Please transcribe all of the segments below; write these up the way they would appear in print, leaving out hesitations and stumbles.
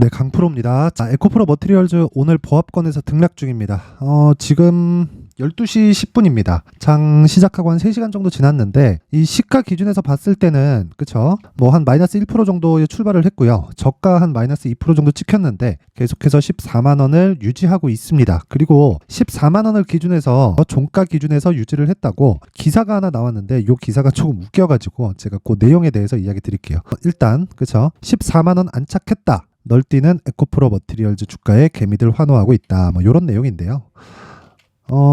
네, 강프로입니다. 자, 에코프로 머티리얼즈 오늘 보합권에서 등락 중입니다. 지금 12시 10분입니다. 장 시작하고 한 3시간 정도 지났는데 이 시가 기준에서 봤을 때는 그쵸? 뭐 한 마이너스 1% 정도의 출발을 했고요. 저가 한 마이너스 2% 정도 찍혔는데 계속해서 14만 원을 유지하고 있습니다. 그리고 14만 원을 기준해서 종가 기준에서 유지를 했다고 기사가 하나 나왔는데 이 기사가 조금 웃겨가지고 제가 그 내용에 대해서 이야기 드릴게요. 일단 그쵸? 14만 원 안착했다. 널뛰는 에코프로 머티리얼즈 주가에 개미들 환호하고 있다. 뭐 이런 내용인데요.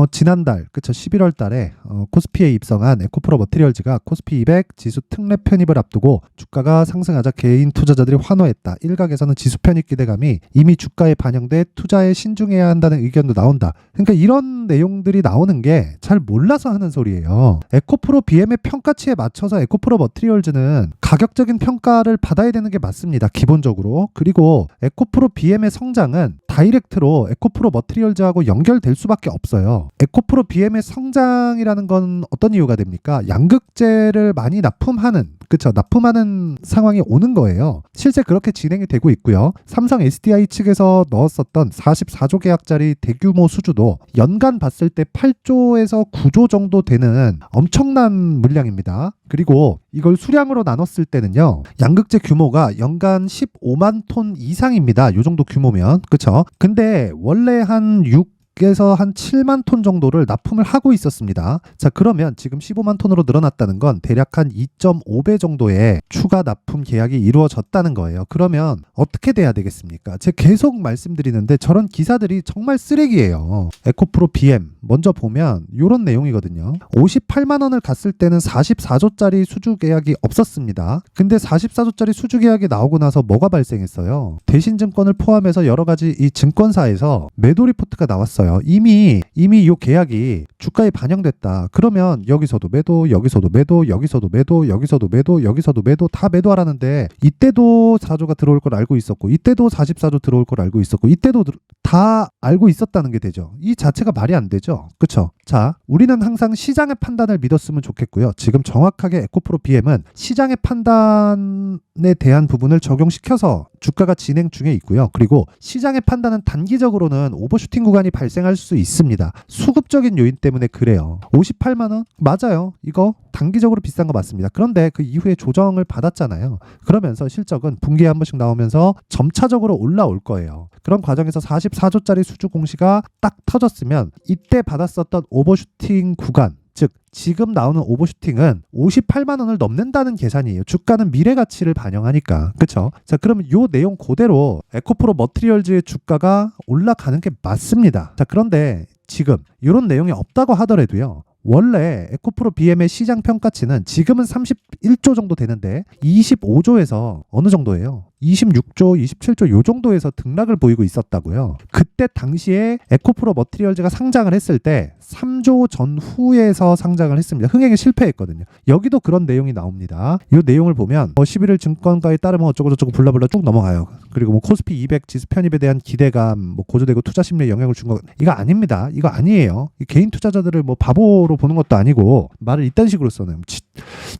지난달, 그쵸, 11월 달에 코스피에 입성한 에코프로 머티리얼즈가 코스피 200 지수 특례 편입을 앞두고 주가가 상승하자 개인 투자자들이 환호했다. 일각에서는 지수 편입 기대감이 이미 주가에 반영돼 투자에 신중해야 한다는 의견도 나온다. 그러니까 이런 내용들이 나오는 게 잘 몰라서 하는 소리예요. 에코프로 BM의 평가치에 맞춰서 에코프로 머티리얼즈는 가격적인 평가를 받아야 되는 게 맞습니다. 기본적으로. 그리고 에코프로 BM의 성장은 다이렉트로 에코프로 머티리얼즈하고 연결될 수밖에 없어요. 에코프로 BM의 성장이라는 건 어떤 이유가 됩니까? 양극재를 많이 납품하는, 그쵸, 납품하는 상황이 오는 거예요. 실제 그렇게 진행이 되고 있고요. 삼성 SDI 측에서 넣었었던 44조 계약짜리 대규모 수주도 연간 봤을 때 8조에서 9조 정도 되는 엄청난 물량입니다. 그리고 이걸 수량으로 나눴을 때는요, 양극재 규모가 연간 15만 톤 이상입니다. 요 정도 규모면. 그쵸? 근데 원래 한 6에서 한 7만 톤 정도를 납품을 하고 있었습니다. 자, 그러면 지금 15만 톤으로 늘어났다는 건 대략 한 2.5배 정도의 추가 납품 계약이 이루어졌다는 거예요. 그러면 어떻게 돼야 되겠습니까? 제가 계속 말씀드리는데 저런 기사들이 정말 쓰레기예요. 에코프로 BM 먼저 보면 이런 내용이거든요. 58만 원을 갔을 때는 44조짜리 수주 계약이 없었습니다. 근데 44조짜리 수주 계약이 나오고 나서 뭐가 발생했어요? 대신증권을 포함해서 여러 가지 이 증권사에서 매도 리포트가 나왔어요. 이미 이 계약이 주가에 반영됐다. 그러면 여기서도 매도, 여기서도 매도, 여기서도 매도, 여기서도 매도, 여기서도 매도, 다 매도하라는데 이때도 4조가 들어올 걸 알고 있었고 이때도 44조 들어올 걸 알고 있었고 이때도 다 알고 있었다는 게 되죠. 이 자체가 말이 안 되죠. 그쵸? 자, 우리는 항상 시장의 판단을 믿었으면 좋겠고요. 지금 정확하게 에코프로 BM은 시장의 판단에 대한 부분을 적용시켜서 주가가 진행 중에 있고요. 그리고 시장의 판단은 단기적으로는 오버슈팅 구간이 발생할 수 있습니다. 수급적인 요인 때문에 그래요. 58만 원? 맞아요. 이거 단기적으로 비싼 거 맞습니다. 그런데 그 이후에 조정을 받았잖아요. 그러면서 실적은 분기에 한 번씩 나오면서 점차적으로 올라올 거예요. 그런 과정에서 44조짜리 수주 공시가 딱 터졌으면 이때 받았었던 오버슈팅 구간, 즉 지금 나오는 오버슈팅은 58만 원을 넘는다는 계산이에요. 주가는 미래 가치를 반영하니까. 그쵸? 자, 그러면 요 내용 그대로 에코프로 머티리얼즈의 주가가 올라가는 게 맞습니다. 자, 그런데 지금 이런 내용이 없다고 하더라도요. 원래 에코프로 BM의 시장 평가치는 지금은 31조 정도 되는데 25조에서 어느 정도예요? 26조, 27조 요 정도에서 등락을 보이고 있었다고요. 그때 당시에 에코프로 머티리얼즈가 상장을 했을 때 3조 전후에서 상장을 했습니다. 흥행에 실패했거든요. 여기도 그런 내용이 나옵니다. 이 내용을 보면 11일 증권가에 따르면 어쩌고저쩌고 블라블라 쭉 넘어가요. 그리고 뭐 코스피 200 지수 편입에 대한 기대감 뭐 고조되고 투자 심리에 영향을 준 거 이거 아닙니다. 이거 아니에요. 개인 투자자들을 뭐 바보로 보는 것도 아니고 말을 이딴 식으로 써내요.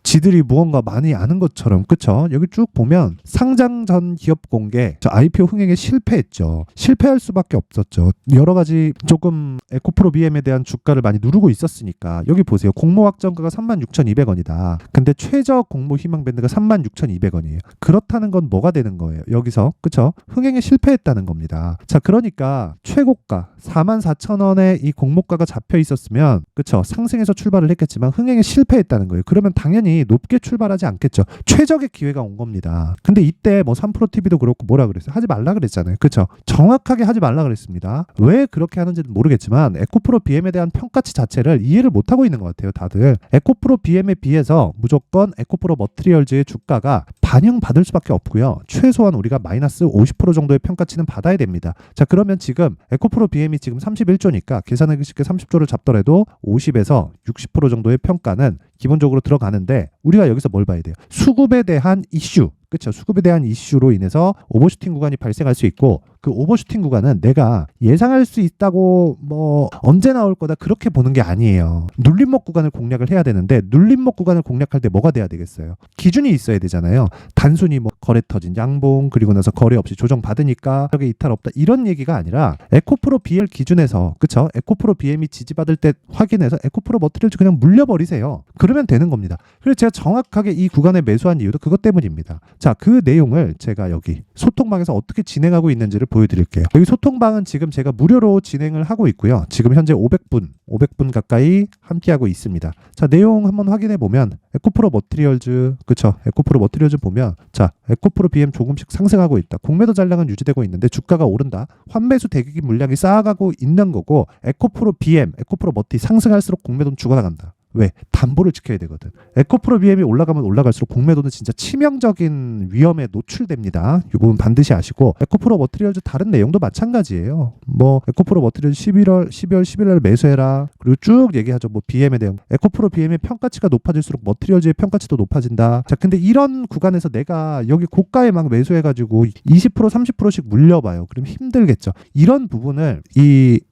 지들이 무언가 많이 아는 것처럼. 그쵸? 여기 쭉 보면 상장 전 기업 공개, IPO 흥행에 실패했죠. 실패할 수밖에 없었죠. 여러 가지 조금 에코프로 BM에 대한 주가를 많이 누르고 있었으니까. 여기 보세요. 공모 확정가가 36,200원이다. 근데 최저 공모 희망 밴드가 36,200원이에요. 그렇다는 건 뭐가 되는 거예요? 여기서. 그쵸? 흥행에 실패했다는 겁니다. 자, 그러니까 최고가 44,000원에 이 공모가가 잡혀 있었으면 그쵸? 상승해서 출발을 했겠지만 흥행에 실패했다는 거예요. 그러면 당연히 높게 출발하지 않겠죠. 최적의 기회가 온 겁니다. 근데 이때 뭐 3프로TV도 그렇고 뭐라 그랬어요? 하지 말라 그랬잖아요. 그쵸? 정확하게 하지 말라 그랬습니다. 왜 그렇게 하는지는 모르겠지만 에코프로 BM에 대한 평가치 자체를 이해를 못하고 있는 것 같아요. 다들. 에코프로 BM에 비해서 무조건 에코프로 머티리얼즈의 주가가 반영받을 수밖에 없고요. 최소한 우리가 마이너스 50% 정도의 평가치는 받아야 됩니다. 자, 그러면 지금 에코프로 BM이 지금 31조니까 계산하기 쉽게 30조를 잡더라도 50에서 60% 정도의 평가는 기본적으로 들어가는데 우리가 여기서 뭘 봐야 돼요? 수급에 대한 이슈. 그렇죠. 수급에 대한 이슈로 인해서 오버슈팅 구간이 발생할 수 있고 그 오버슈팅 구간은 내가 예상할 수 있다고 뭐 언제 나올 거다 그렇게 보는 게 아니에요. 눌림목 구간을 공략을 해야 되는데 눌림목 구간을 공략할 때 뭐가 돼야 되겠어요? 기준이 있어야 되잖아요. 단순히 뭐 거래 터진 양봉, 그리고 나서 거래 없이 조정받으니까 가격에 이탈 없다, 이런 얘기가 아니라 에코프로 BM 기준에서, 그쵸? 에코프로 BM이 지지받을 때 확인해서 에코프로 머티리얼즈 그냥 물려버리세요. 그러면 되는 겁니다. 그래서 제가 정확하게 이 구간에 매수한 이유도 그것 때문입니다. 자, 그 내용을 제가 여기 소통방에서 어떻게 진행하고 있는지를 보여드릴게요. 여기 소통방은 지금 제가 무료로 진행을 하고 있고요. 지금 현재 500분 가까이 함께하고 있습니다. 자, 내용 한번 확인해 보면 에코프로 머티리얼즈, 그쵸? 에코프로 머티리얼즈 보면, 자, 에코프로 BM 조금씩 상승하고 있다. 공매도 잔량은 유지되고 있는데 주가가 오른다. 환매수 대기 물량이 쌓아가고 있는 거고, 에코프로 BM, 에코프로 머티 상승할수록 공매도는 죽어나간다. 왜? 담보를 지켜야 되거든. 에코프로 BM이 올라가면 올라갈수록 공매도는 진짜 치명적인 위험에 노출됩니다. 이 부분 반드시 아시고, 에코프로 머티리얼즈 다른 내용도 마찬가지예요. 뭐 에코프로 머티리얼즈 12월 11일 매수해라. 그리고 쭉 얘기하죠. 뭐 BM에 대한, 에코프로 BM의 평가치가 높아질수록 머티리얼즈의 평가치도 높아진다. 자, 근데 이런 구간에서 내가 여기 고가에 막 매수해가지고 20% 30%씩 물려봐요. 그럼 힘들겠죠. 이런 부분을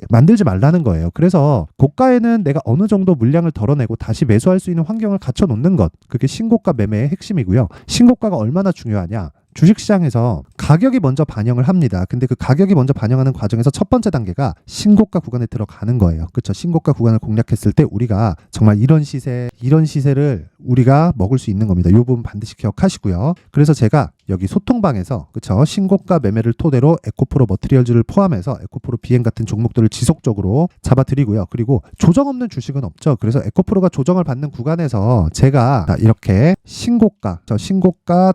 만들지 말라는 거예요. 그래서 고가에는 내가 어느 정도 물량을 덜어내고 다시 매수할 수 있는 환경을 갖춰 놓는 것, 그게 신고가 매매의 핵심이고요. 신고가가 얼마나 중요하냐? 주식시장에서 가격이 먼저 반영을 합니다. 근데 그 가격이 먼저 반영하는 과정에서 첫 번째 단계가 신고가 구간에 들어가는 거예요. 그렇죠? 신고가 구간을 공략했을 때 우리가 정말 이런 시세를 우리가 먹을 수 있는 겁니다. 이 부분 반드시 기억하시고요. 그래서 제가 여기 소통방에서, 그렇죠? 신고가 매매를 토대로 에코프로 머티리얼즈를 포함해서 에코프로 BM 같은 종목들을 지속적으로 잡아드리고요. 그리고 조정 없는 주식은 없죠. 그래서 에코프로가 조정을 받는 구간에서 제가 이렇게 신고가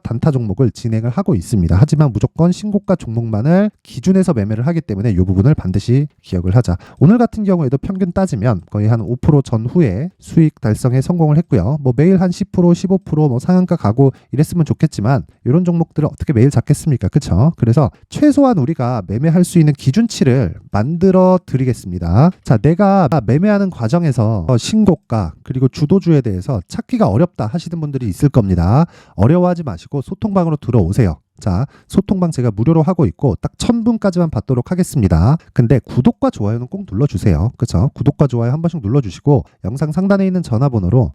단타 종목을 진행을 하고 있습니다. 하지만 무조건 신고가 종목만을 기준에서 매매를 하기 때문에 이 부분을 반드시 기억을 하자. 오늘 같은 경우에도 평균 따지면 거의 한 5% 전후에 수익 달성에 성공을 했고요. 뭐 매일 한 10%, 15% 상한가 가고 이랬으면 좋겠지만 이런 종목들을 어떻게 매일 잡겠습니까? 그렇죠? 그래서 최소한 우리가 매매할 수 있는 기준치를 만들어 드리겠습니다. 자, 내가 매매하는 과정에서 신고가 그리고 주도주에 대해서 찾기가 어렵다 하시는 분들이 있을 겁니다. 어려워하지 마시고 소통방으로 들어오세요. 자, 소통방 제가 무료로 하고 있고 딱 1000분까지만 받도록 하겠습니다. 근데 구독과 좋아요는 꼭 눌러주세요. 그렇죠? 구독과 좋아요 한 번씩 눌러주시고 영상 상단에 있는 전화번호로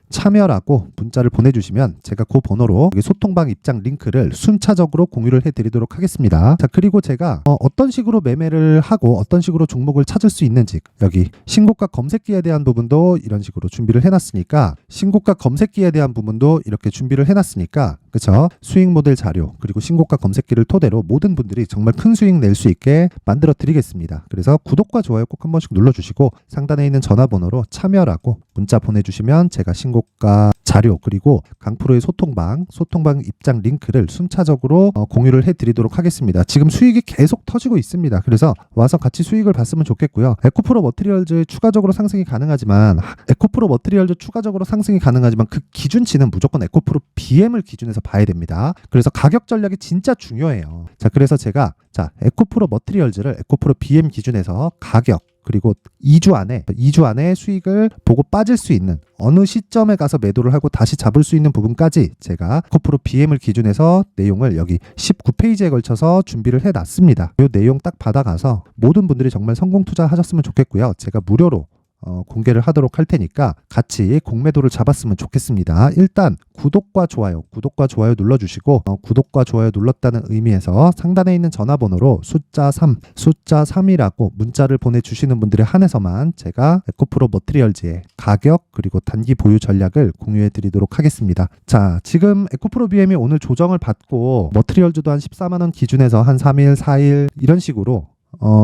참여라고 문자를 보내주시면 제가 그 번호로 여기 소통방 입장 링크를 순차적으로 공유를 해드리도록 하겠습니다. 자, 그리고 제가 어떤 식으로 매매를 하고 어떤 식으로 종목을 찾을 수 있는지, 여기 신고가 검색기에 대한 부분도 이런 식으로 준비를 해놨으니까, 신고가 검색기에 대한 부분도 이렇게 준비를 해놨으니까, 그쵸? 수익 모델 자료 그리고 신고가 검색기를 토대로 모든 분들이 정말 큰 수익 낼 수 있게 만들어 드리겠습니다. 그래서 구독과 좋아요 꼭 한 번씩 눌러주시고 상단에 있는 전화번호로 참여라고 문자 보내주시면 제가 신고가 자료 그리고 강프로의 소통방 입장 링크를 순차적으로 공유를 해드리도록 하겠습니다. 지금 수익이 계속 터지고 있습니다. 그래서 와서 같이 수익을 봤으면 좋겠고요. 에코프로 머티리얼즈 추가적으로 상승이 가능하지만 그 기준치는 무조건 에코프로 BM을 기준해서 봐야 됩니다. 그래서 가격 전략이 진짜 중요해요. 자, 그래서 제가 에코프로 머티리얼즈를 에코프로 BM 기준에서 가격 그리고 2주 안에 수익을 보고 빠질 수 있는 어느 시점에 가서 매도를 하고 다시 잡을 수 있는 부분까지 제가 에코프로 BM을 기준해서 내용을 여기 19페이지에 걸쳐서 준비를 해놨습니다. 이 내용 딱 받아가서 모든 분들이 정말 성공 투자하셨으면 좋겠고요. 제가 무료로 공개를 하도록 할 테니까 같이 공매도를 잡았으면 좋겠습니다. 일단 구독과 좋아요 눌러주시고 구독과 좋아요 눌렀다는 의미에서 상단에 있는 전화번호로 숫자 3이라고 문자를 보내주시는 분들에 한해서만 제가 에코프로 머티리얼즈의 가격 그리고 단기 보유 전략을 공유해 드리도록 하겠습니다. 자, 지금 에코프로 BM이 오늘 조정을 받고 머티리얼즈도 한 14만원 기준에서 한 3일 4일 이런 식으로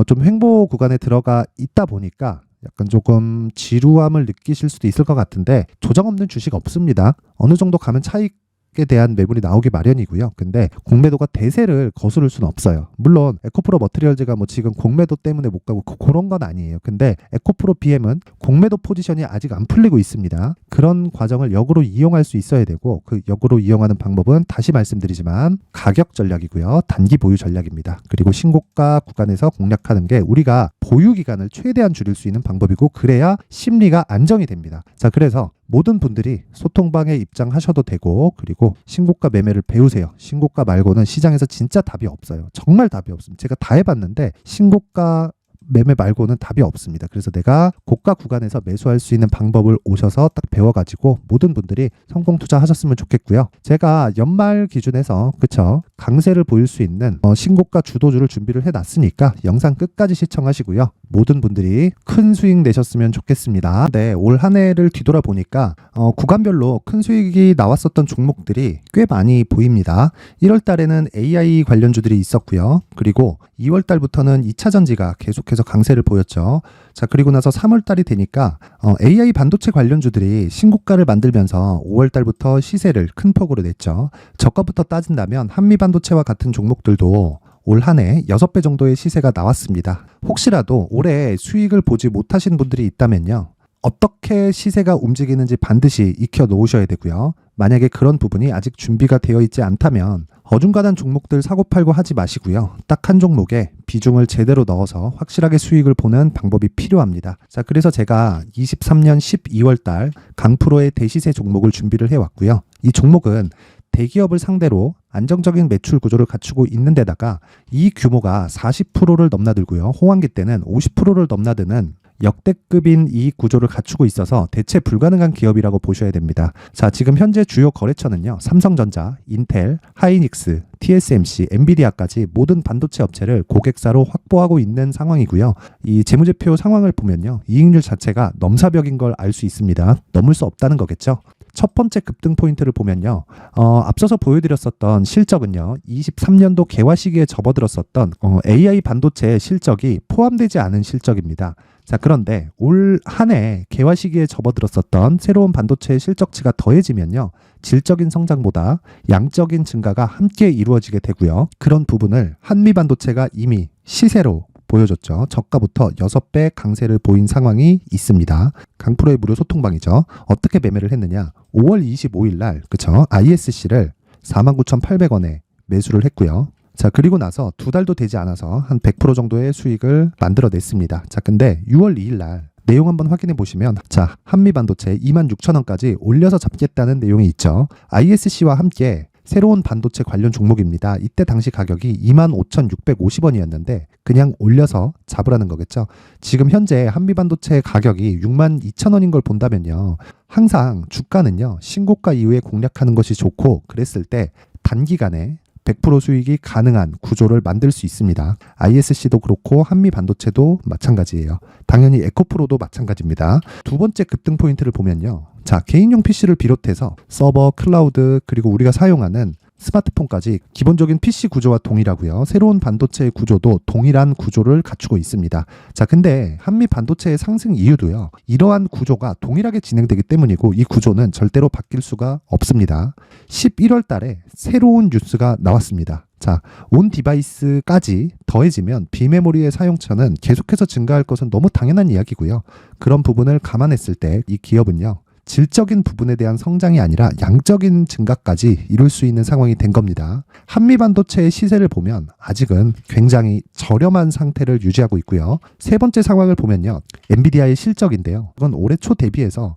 좀 횡보 구간에 들어가 있다 보니까 약간 조금 지루함을 느끼실 수도 있을 것 같은데 조정 없는 주식 없습니다. 어느 정도 가면 차익에 대한 매물이 나오기 마련이고요. 근데 공매도가 대세를 거스를 수는 없어요. 물론 에코프로 머티리얼즈가 뭐 지금 공매도 때문에 못 가고 그런 건 아니에요. 근데 에코프로 BM은 공매도 포지션이 아직 안 풀리고 있습니다. 그런 과정을 역으로 이용할 수 있어야 되고 그 역으로 이용하는 방법은 다시 말씀드리지만 가격 전략이고요. 단기 보유 전략입니다. 그리고 신고가 구간에서 공략하는 게 우리가 보유 기간을 최대한 줄일 수 있는 방법이고 그래야 심리가 안정이 됩니다. 자, 그래서 모든 분들이 소통방에 입장하셔도 되고 그리고 신고가 매매를 배우세요. 신고가 말고는 시장에서 진짜 답이 없어요. 정말 답이 없습니다. 제가 다 해봤는데 신고가 매매 말고는 답이 없습니다. 그래서 내가 고가 구간에서 매수할 수 있는 방법을 오셔서 딱 배워가지고 모든 분들이 성공 투자하셨으면 좋겠고요. 제가 연말 기준에서 그쵸 강세를 보일 수 있는 신고가 주도주를 준비를 해놨으니까 영상 끝까지 시청하시고요. 모든 분들이 큰 수익 내셨으면 좋겠습니다. 네, 올 한 해를 뒤돌아보니까 구간별로 큰 수익이 나왔었던 종목들이 꽤 많이 보입니다. 1월 달에는 AI 관련주들이 있었고요. 그리고 2월 달부터는 2차 전지가 계속해서 강세를 보였죠. 자, 그리고 나서 3월 달이 되니까 AI 반도체 관련주들이 신고가를 만들면서 5월 달부터 시세를 큰 폭으로 냈죠. 저가부터 따진다면 한미 반도체와 같은 종목들도 올 한 해 6배 정도의 시세가 나왔습니다. 혹시라도 올해 수익을 보지 못하신 분들이 있다면요. 어떻게 시세가 움직이는지 반드시 익혀 놓으셔야 되고요. 만약에 그런 부분이 아직 준비가 되어 있지 않다면 어중간한 종목들 사고팔고 하지 마시고요. 딱 한 종목에 비중을 제대로 넣어서 확실하게 수익을 보는 방법이 필요합니다. 자, 그래서 제가 23년 12월 달 강프로의 대시세 종목을 준비를 해왔고요. 이 종목은 대기업을 상대로 안정적인 매출 구조를 갖추고 있는 데다가 이 규모가 40%를 넘나들고요. 호황기 때는 50%를 넘나드는 역대급인 이익 구조를 갖추고 있어서 대체 불가능한 기업이라고 보셔야 됩니다. 자, 지금 현재 주요 거래처는요. 삼성전자, 인텔, 하이닉스, TSMC, 엔비디아까지 모든 반도체 업체를 고객사로 확보하고 있는 상황이고요. 이 재무제표 상황을 보면요. 이익률 자체가 넘사벽인 걸 알 수 있습니다. 넘을 수 없다는 거겠죠. 첫 번째 급등 포인트를 보면요. 앞서서 보여드렸었던 실적은요. 23년도 개화 시기에 접어들었었던 AI 반도체 실적이 포함되지 않은 실적입니다. 자, 그런데 올 한 해 개화 시기에 접어들었었던 새로운 반도체 실적치가 더해지면요. 질적인 성장보다 양적인 증가가 함께 이루어지게 되고요. 그런 부분을 한미 반도체가 이미 시세로 보여줬죠. 저가부터 6배 강세를 보인 상황이 있습니다. 강프로의 무료 소통방이죠. 어떻게 매매를 했느냐. 5월 25일 날 그쵸? ISC를 49,800원에 매수를 했고요. 자, 그리고 나서 2달도 되지 않아서 한 100% 정도의 수익을 만들어냈습니다. 자, 근데 6월 2일 날 내용 한번 확인해 보시면 자, 한미반도체 26,000원까지 올려서 잡겠다는 내용이 있죠. ISC와 함께 새로운 반도체 관련 종목입니다. 이때 당시 가격이 25,650원이었는데 그냥 올려서 잡으라는 거겠죠. 지금 현재 한미반도체 가격이 62,000원인 걸 본다면요. 항상 주가는요. 신고가 이후에 공략하는 것이 좋고 그랬을 때 단기간에 100% 수익이 가능한 구조를 만들 수 있습니다. ISC도 그렇고 한미반도체도 마찬가지예요. 당연히 에코프로도 마찬가지입니다. 두 번째 급등 포인트를 보면요. 자, 개인용 PC를 비롯해서 서버, 클라우드, 그리고 우리가 사용하는 스마트폰까지 기본적인 PC 구조와 동일하고요. 새로운 반도체의 구조도 동일한 구조를 갖추고 있습니다. 자, 근데 한미 반도체의 상승 이유도요. 이러한 구조가 동일하게 진행되기 때문이고 이 구조는 절대로 바뀔 수가 없습니다. 11월 달에 새로운 뉴스가 나왔습니다. 자, 온 디바이스까지 더해지면 비메모리의 사용처는 계속해서 증가할 것은 너무 당연한 이야기고요. 그런 부분을 감안했을 때 이 기업은요. 질적인 부분에 대한 성장이 아니라 양적인 증가까지 이룰 수 있는 상황이 된 겁니다. 한미반도체의 시세를 보면 아직은 굉장히 저렴한 상태를 유지하고 있고요. 세 번째 상황을 보면요. 엔비디아의 실적인데요. 이건 올해 초 대비해서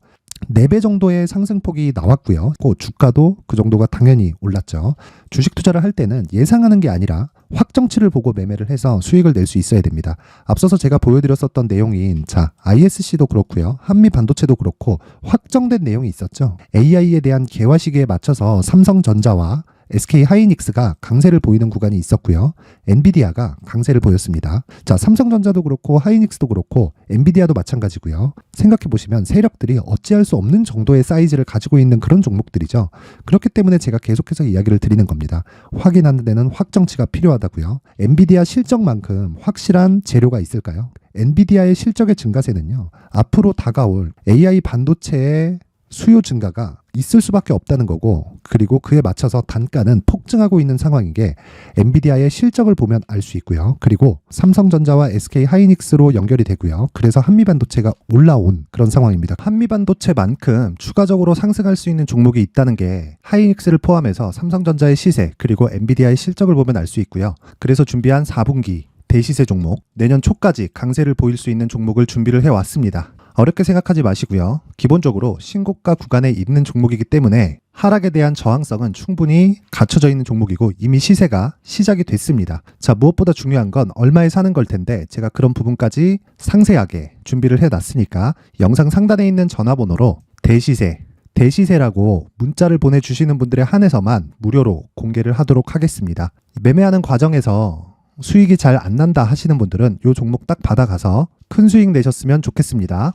4배 정도의 상승폭이 나왔고요. 주가도 그 정도가 당연히 올랐죠. 주식 투자를 할 때는 예상하는 게 아니라 확정치를 보고 매매를 해서 수익을 낼 수 있어야 됩니다. 앞서서 제가 보여드렸었던 내용인 자, ISC도 그렇고요. 한미 반도체도 그렇고 확정된 내용이 있었죠. AI에 대한 개화 시기에 맞춰서 삼성전자와 SK 하이닉스가 강세를 보이는 구간이 있었고요. 엔비디아가 강세를 보였습니다. 자, 삼성전자도 그렇고 하이닉스도 그렇고 엔비디아도 마찬가지고요. 생각해 보시면 세력들이 어찌할 수 없는 정도의 사이즈를 가지고 있는 그런 종목들이죠. 그렇기 때문에 제가 계속해서 이야기를 드리는 겁니다. 확인하는 데는 확정치가 필요하다고요. 엔비디아 실적만큼 확실한 재료가 있을까요? 엔비디아의 실적의 증가세는요. 앞으로 다가올 AI 반도체의 수요 증가가 있을 수밖에 없다는 거고 그리고 그에 맞춰서 단가는 폭증하고 있는 상황인 게 엔비디아의 실적을 보면 알 수 있고요. 그리고 삼성전자와 SK 하이닉스로 연결이 되고요. 그래서 한미반도체가 올라온 그런 상황입니다. 한미반도체만큼 추가적으로 상승할 수 있는 종목이 있다는 게 하이닉스를 포함해서 삼성전자의 시세 그리고 엔비디아의 실적을 보면 알 수 있고요. 그래서 준비한 4분기 대시세 종목 내년 초까지 강세를 보일 수 있는 종목을 준비를 해왔습니다. 어렵게 생각하지 마시고요. 기본적으로 신고가 구간에 있는 종목이기 때문에 하락에 대한 저항성은 충분히 갖춰져 있는 종목이고 이미 시세가 시작이 됐습니다. 자, 무엇보다 중요한 건 얼마에 사는 걸 텐데 제가 그런 부분까지 상세하게 준비를 해놨으니까 영상 상단에 있는 전화번호로 대시세라고 문자를 보내주시는 분들에 한해서만 무료로 공개를 하도록 하겠습니다. 매매하는 과정에서 수익이 잘 안 난다 하시는 분들은 이 종목 딱 받아가서 큰 수익 내셨으면 좋겠습니다.